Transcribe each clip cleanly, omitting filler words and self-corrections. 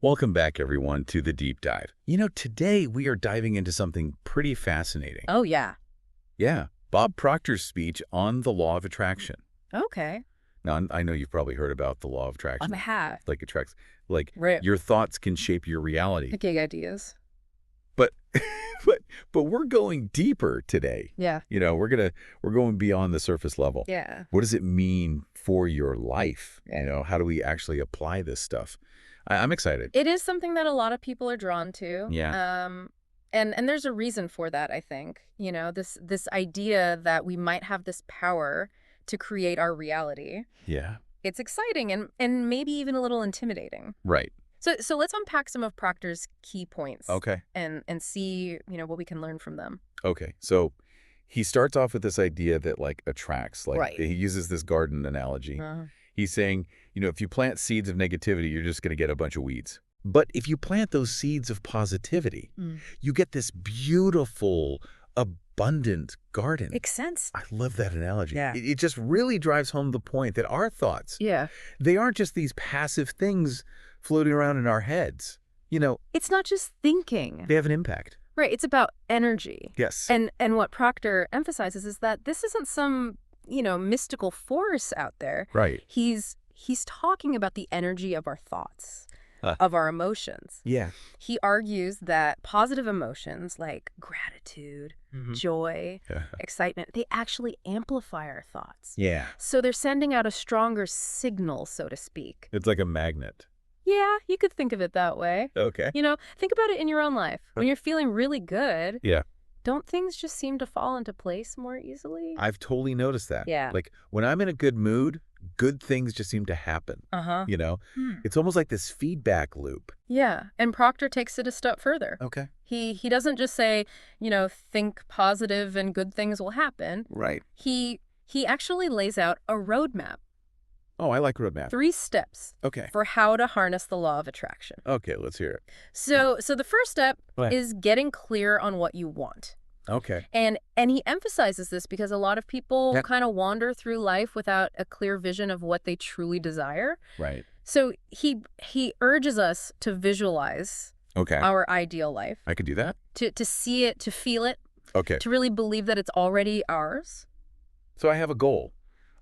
Welcome back, everyone, to the deep dive. Today we are diving into something pretty fascinating. Oh, yeah. Yeah, Bob Proctor's speech on the law of attraction. Okay. Now, I know you've probably heard about the law of attraction. I have. Like Right. your thoughts can shape your reality. Gig ideas. But, but we're going deeper today. Yeah. We're going beyond the surface level. Yeah. What does it mean for your life? Yeah. How do we actually apply this stuff? I'm excited. It is something that a lot of people are drawn to. Yeah. And there's a reason for that, I think. This idea that we might have this power to create our reality. Yeah. It's exciting and maybe even a little intimidating. Right. So let's unpack some of Proctor's key points. Okay. And see, what we can learn from them. Okay. So he starts off with this idea that attracts. Right. He uses this garden analogy. He's saying, if you plant seeds of negativity, you're just going to get a bunch of weeds. But if you plant those seeds of positivity, you get this beautiful, abundant garden. Makes sense. I love that analogy. Yeah. It just really drives home the point that our thoughts, Yeah. they aren't just these passive things floating around in our heads. It's not just thinking. They have an impact. Right. It's about energy. Yes. And what Proctor emphasizes is that this isn't some, mystical force out there. Right. He's talking about the energy of our thoughts, of our emotions. Yeah. He argues that positive emotions like gratitude, joy, excitement, they actually amplify our thoughts. Yeah. So they're sending out a stronger signal, so to speak. It's like a magnet. Yeah, you could think of it that way. Okay. Think about it in your own life. When you're feeling really good, Yeah. don't things just seem to fall into place more easily? I've totally noticed that. Yeah. When I'm in a good mood, good things just seem to happen. It's almost like this feedback loop. Yeah, and Proctor takes it a step further. Okay. He doesn't just say, think positive and good things will happen. Right. He actually lays out a roadmap. Oh, I like roadmap. 3 steps Okay. for how to harness the law of attraction. Okay, let's hear it. So the first step Right. is getting clear on what you want. Okay. And he emphasizes this because a lot of people Yep. kind of wander through life without a clear vision of what they truly desire. Right. So he urges us to visualize Okay. our ideal life, I could do that? to see it, to feel it, Okay. to really believe that it's already ours. So I have a goal.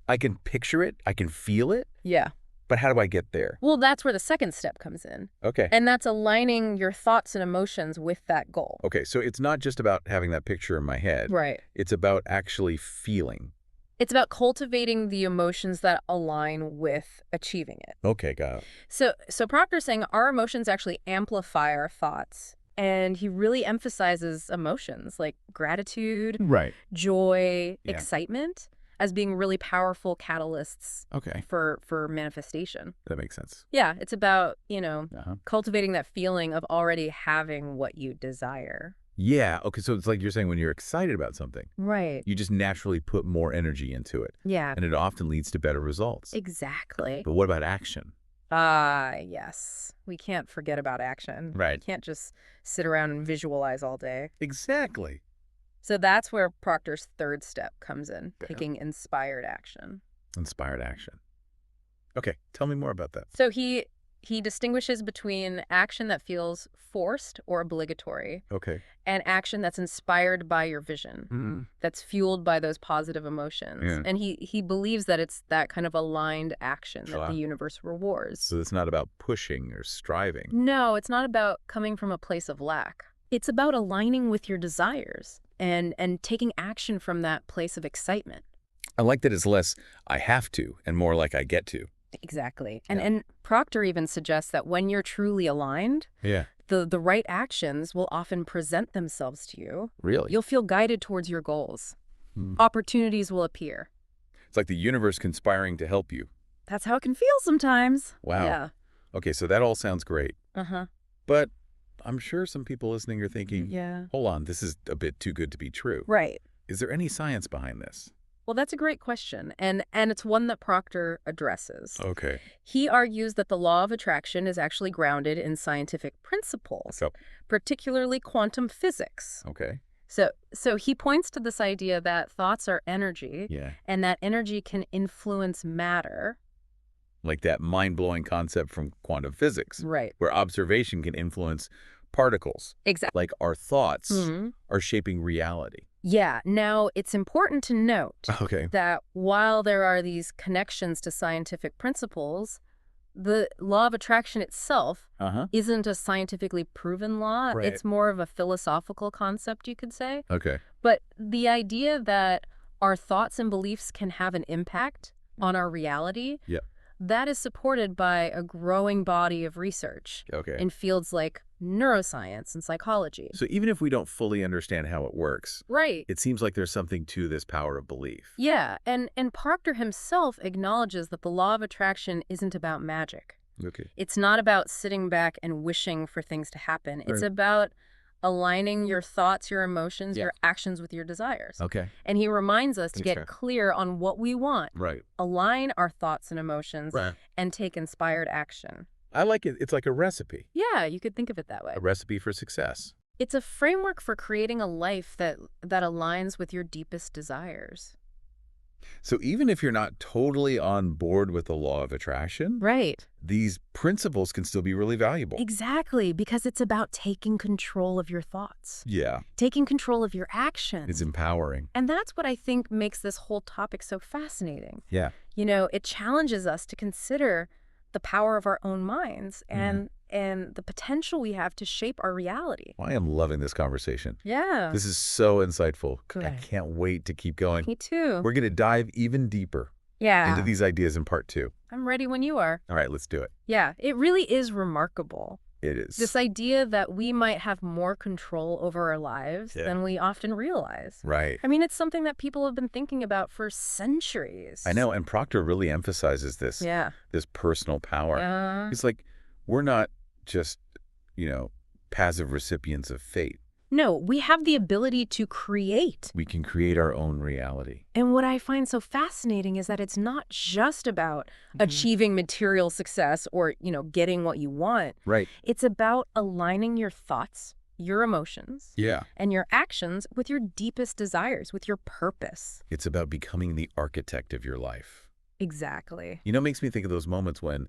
I can picture it. I can feel it. Yeah. But how do I get there? Well, that's where the second step comes in. Okay. And that's aligning your thoughts and emotions with that goal. Okay, so it's not just about having that picture in my head. Right. It's about actually feeling. It's about cultivating the emotions that align with achieving it. Okay, got it. So Proctor's saying our emotions actually amplify our thoughts. And he really emphasizes emotions like gratitude, Right. joy, Yeah. excitement as being really powerful catalysts Okay, for manifestation. that makes sense. Yeah, it's about, Uh-huh. cultivating that feeling of already having what you desire. Yeah, okay, so it's like you're saying when you're excited about something, Right. you just naturally put more energy into it, Yeah, and it often leads to better results. exactly. But what about action? Yes. We can't forget about action. Right. We can't just sit around and visualize all day. Exactly. So that's where Proctor's third step comes in, Okay. taking inspired action. Inspired action. Okay, tell me more about that. So he distinguishes between action that feels forced or obligatory Okay. and action that's inspired by your vision, that's fueled by those positive emotions. Yeah. And he believes that it's that kind of aligned action that Wow. the universe rewards. So it's not about pushing or striving. No, it's not about coming from a place of lack. It's about aligning with your desires and taking action from that place of excitement. I like that it's less I have to and more like I get to. Exactly. Yeah. And Proctor even suggests that when you're truly aligned, Yeah. the right actions will often present themselves to you. Really? You'll feel guided towards your goals. Opportunities will appear. It's like the universe conspiring to help you. That's how it can feel sometimes. Wow. Yeah. Okay, so that all sounds great. Uh-huh. But I'm sure some people listening are thinking, Yeah. hold on, this is a bit too good to be true. Right. Is there any science behind this? Well, that's a great question, and it's one that Proctor addresses. Okay. He argues that the law of attraction is actually grounded in scientific principles, So, particularly quantum physics. okay. So he points to this idea that thoughts are energy, Yeah. and that energy can influence matter, Like that mind-blowing concept from quantum physics, Right. where observation can influence particles. Exactly. Like our thoughts are shaping reality. Yeah. Now, it's important to note Okay. that while there are these connections to scientific principles, the law of attraction itself isn't a scientifically proven law. Right. It's more of a philosophical concept, you could say. Okay. But the idea that our thoughts and beliefs can have an impact on our reality, that is supported by a growing body of research in fields like neuroscience and psychology. So even if we don't fully understand how it works, Right. it seems like there's something to this power of belief. Yeah, and Proctor himself acknowledges that the law of attraction isn't about magic. Okay. It's not about sitting back and wishing for things to happen. It's about aligning your thoughts, your emotions, your actions with your desires. Okay. And he reminds us to get clear on what we want. Right. Align our thoughts and emotions and take inspired action. I like it. It's like a recipe. Yeah, you could think of it that way. A recipe for success. It's a framework for creating a life that aligns with your deepest desires. So even if you're not totally on board with the law of attraction, right, these principles can still be really valuable. Exactly, because it's about taking control of your thoughts. Yeah. Taking control of your actions. It's empowering. And that's what I think makes this whole topic so fascinating. Yeah. You know, it challenges us to consider the power of our own minds and the potential we have to shape our reality. Well, I am loving this conversation. Yeah. This is so insightful. Good. I can't wait to keep going. Me too. We're going to dive even deeper into these ideas in part 2. I'm ready when you are. All right, let's do it. Yeah, it really is remarkable. It is. This idea that we might have more control over our lives than we often realize. Right. I mean, it's something that people have been thinking about for centuries. I know, and Proctor really emphasizes this. Yeah. This personal power. He's like, we're not just, passive recipients of fate. No, we have the ability to create. We can create our own reality. And what I find so fascinating is that it's not just about achieving material success or, getting what you want. Right. It's about aligning your thoughts, your emotions, and your actions with your deepest desires, with your purpose. It's about becoming the architect of your life. Exactly. It makes me think of those moments when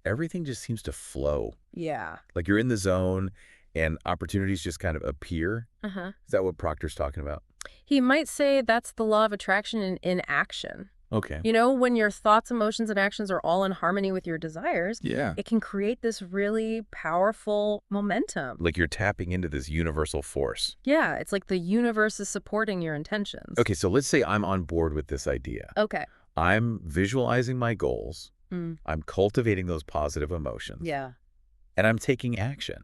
everything just seems to flow. Yeah. Like you're in the zone and opportunities just kind of appear. Is that what Proctor's talking about? He might say that's the law of attraction in action. Okay. When your thoughts, emotions, and actions are all in harmony with your desires, it can create this really powerful momentum. Like you're tapping into this universal force. Yeah, it's like the universe is supporting your intentions. Okay, so let's say I'm on board with this idea. Okay. I'm visualizing my goals. I'm cultivating those positive emotions. Yeah. And I'm taking action.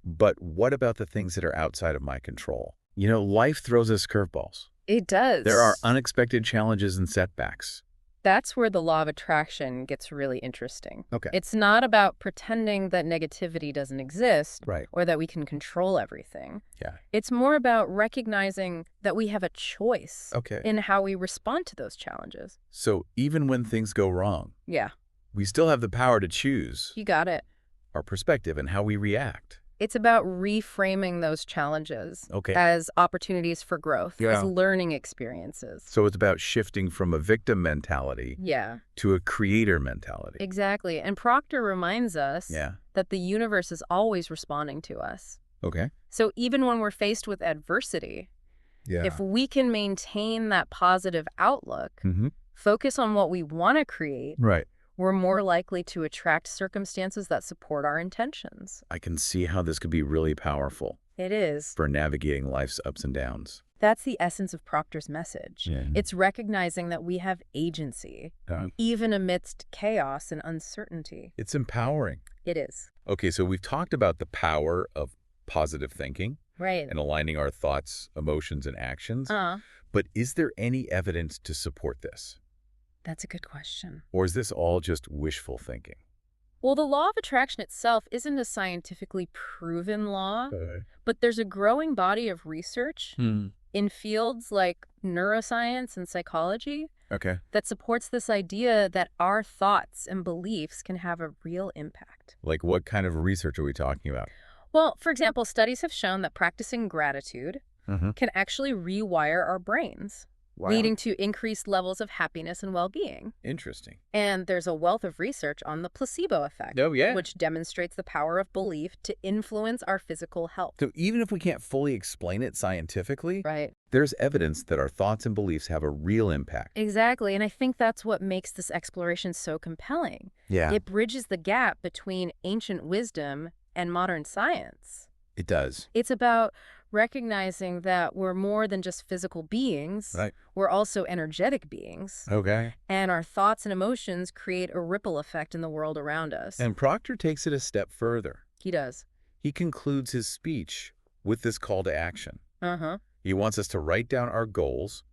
But what about the things that are outside of my control? Life throws us curveballs. It does. There are unexpected challenges and setbacks. That's where the law of attraction gets really interesting. Okay. It's not about pretending that negativity doesn't exist or that we can control everything. Yeah. It's more about recognizing that we have a choice Okay. in how we respond to those challenges. So even when things go wrong, Yeah. we still have the power to choose You got it. our perspective and how we react. It's about reframing those challenges as opportunities for growth, as learning experiences. So it's about shifting from a victim mentality to a creator mentality. Exactly. And Proctor reminds us that the universe is always responding to us. Okay. So even when we're faced with adversity, if we can maintain that positive outlook, focus on what we want to create, we're more likely to attract circumstances that support our intentions. I can see how this could be really powerful. It is. For navigating life's ups and downs. That's the essence of Proctor's message. Yeah. It's recognizing that we have agency, even amidst chaos and uncertainty. It's empowering. It is. Okay, so we've talked about the power of positive thinking. And aligning our thoughts, emotions, and actions. But is there any evidence to support this? That's a good question. Or is this all just wishful thinking? Well, the law of attraction itself isn't a scientifically proven law, but there's a growing body of research in fields like neuroscience and psychology that supports this idea that our thoughts and beliefs can have a real impact. Like what kind of research are we talking about? Well, for example, studies have shown that practicing gratitude can actually rewire our brains. leading to increased levels of happiness and well-being. Interesting. And there's a wealth of research on the placebo effect, Oh, yeah. which demonstrates the power of belief to influence our physical health. So even if we can't fully explain it scientifically, Right. there's evidence that our thoughts and beliefs have a real impact. Exactly, and I think that's what makes this exploration so compelling. Yeah, It bridges the gap between ancient wisdom and modern science. it does. It's about recognizing that we're more than just physical beings. Right. We're also energetic beings. Okay. And our thoughts and emotions create a ripple effect in the world around us. And Proctor takes it a step further. He does. He concludes his speech with this call to action. Uh-huh. He wants us to write down our goals,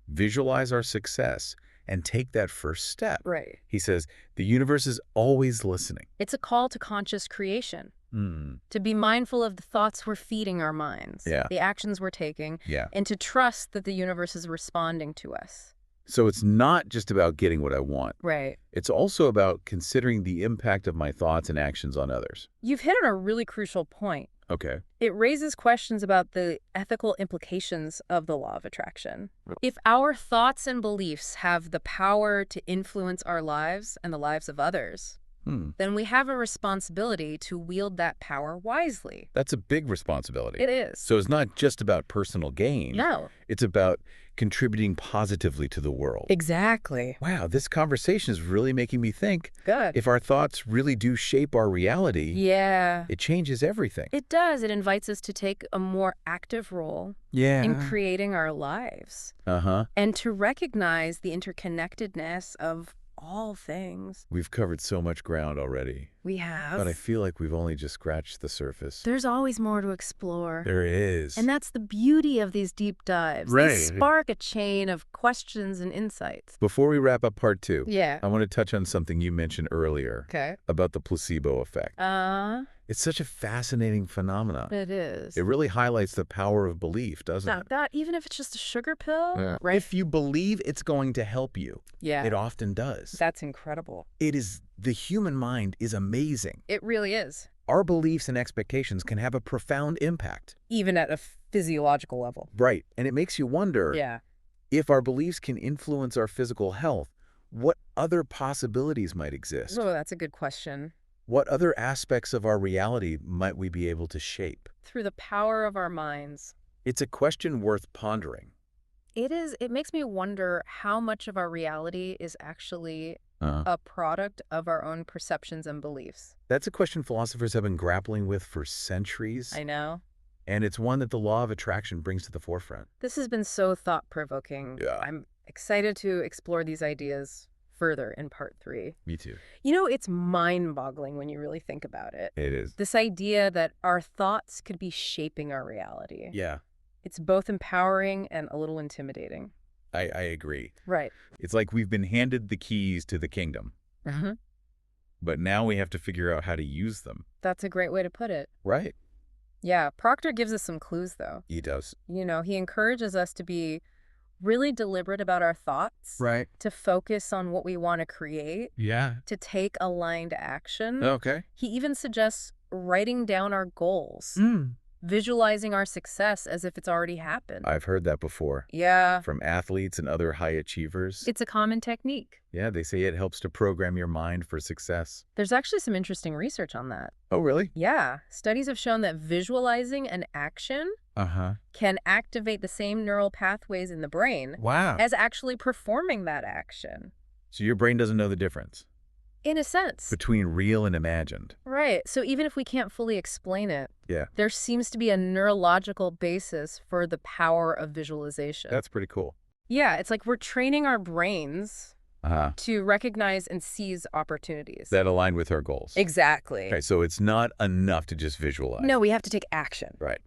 visualize our success, and take that first step. Right. He says, the universe is always listening. It's a call to conscious creation. Hmm. To be mindful of the thoughts we're feeding our minds, Yeah. the actions we're taking, Yeah. and to trust that the universe is responding to us. So it's not just about getting what I want. Right. It's also about considering the impact of my thoughts and actions on others. You've hit on a really crucial point. Okay. It raises questions about the ethical implications of the law of attraction. If our thoughts and beliefs have the power to influence our lives and the lives of others, then we have a responsibility to wield that power wisely. That's a big responsibility. It is. So it's not just about personal gain. No. It's about contributing positively to the world. Exactly. Wow, this conversation is really making me think. Good. If our thoughts really do shape our reality, Yeah. it changes everything. It does. It invites us to take a more active role in creating our lives and to recognize the interconnectedness of all things. We've covered so much ground already, We have. but I feel like we've only just scratched the surface. There's always more to explore. There is. And that's the beauty of these deep dives. Right. They spark a chain of questions and insights. Before we wrap up part 2, Yeah. I want to touch on something you mentioned earlier Okay. about the placebo effect. It's such a fascinating phenomenon. It is. It really highlights the power of belief, doesn't it? That even if it's just a sugar pill, right? If you believe it's going to help you, Yeah. it often does. That's incredible. The human mind is amazing. It really is. Our beliefs and expectations can have a profound impact. Even at a physiological level. Right. And it makes you wonder, Yeah. if our beliefs can influence our physical health, what other possibilities might exist? Oh, that's a good question. What other aspects of our reality might we be able to shape? Through the power of our minds. It's a question worth pondering. It is. It makes me wonder how much of our reality is actually a product of our own perceptions and beliefs. That's a question philosophers have been grappling with for centuries. I know. And it's one that the law of attraction brings to the forefront. This has been so thought-provoking. Yeah. I'm excited to explore these ideas further in part 3. Me too. You know, it's mind-boggling when you really think about it. It is. This idea that our thoughts could be shaping our reality. Yeah, It's both empowering and a little intimidating. I agree. Right. It's like we've been handed the keys to the kingdom, but now we have to figure out how to use them. That's a great way to put it. Right. Yeah, Proctor gives us some clues, though. He does. You know, he encourages us to be really deliberate about our thoughts. Right. To focus on what we want to create. Yeah. To take aligned action. Okay. He even suggests writing down our goals. Visualizing our success as if it's already happened. I've heard that before. Yeah. From athletes and other high achievers. It's a common technique. Yeah, they say it helps to program your mind for success. There's actually some interesting research on that. Oh, really? Yeah. Studies have shown that visualizing an action can activate the same neural pathways in the brain Wow. as actually performing that action. So your brain doesn't know the difference In a sense. between real and imagined. Right. So even if we can't fully explain it, Yeah. there seems to be a neurological basis for the power of visualization. That's pretty cool. Yeah, it's like we're training our brains to recognize and seize opportunities. That align with our goals. Exactly. Okay, so it's not enough to just visualize. No, we have to take action. Right.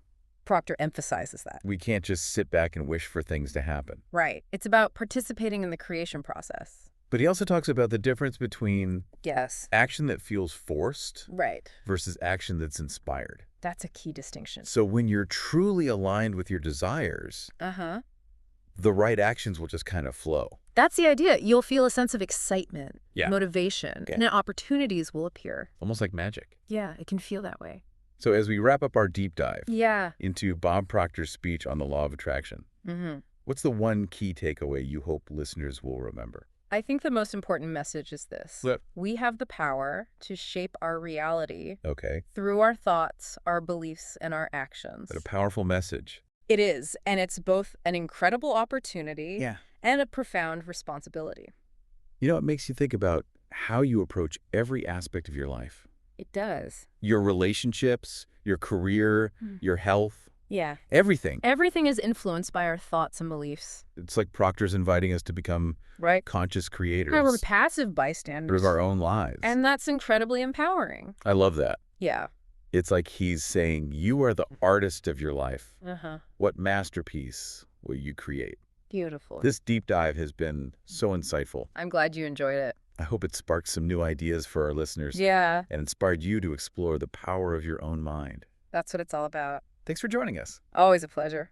Proctor emphasizes that. We can't just sit back and wish for things to happen. Right. It's about participating in the creation process. But he also talks about the difference between Yes. action that feels forced Right. versus action that's inspired. That's a key distinction. So when you're truly aligned with your desires, the right actions will just kind of flow. That's the idea. You'll feel a sense of excitement, Yeah. motivation, Okay. and then opportunities will appear. Almost like magic. Yeah, it can feel that way. So as we wrap up our deep dive Yeah. into Bob Proctor's speech on the law of attraction, What's the one key takeaway you hope listeners will remember? I think the most important message is this. Yep. We have the power to shape our reality Okay. through our thoughts, our beliefs, and our actions. But a powerful message. It is, and it's both an incredible opportunity and a profound responsibility. You know, it makes you think about how you approach every aspect of your life. It does. Your relationships, your career, your health. Yeah. Everything. Everything is influenced by our thoughts and beliefs. It's like Proctor's inviting us to become conscious creators. We're passive bystanders. Of our own lives. And that's incredibly empowering. I love that. Yeah. It's like he's saying, you are the artist of your life. What masterpiece will you create? Beautiful. This deep dive has been so insightful. I'm glad you enjoyed it. I hope it sparked some new ideas for our listeners. Yeah. And inspired you to explore the power of your own mind. That's what it's all about. Thanks for joining us. Always a pleasure.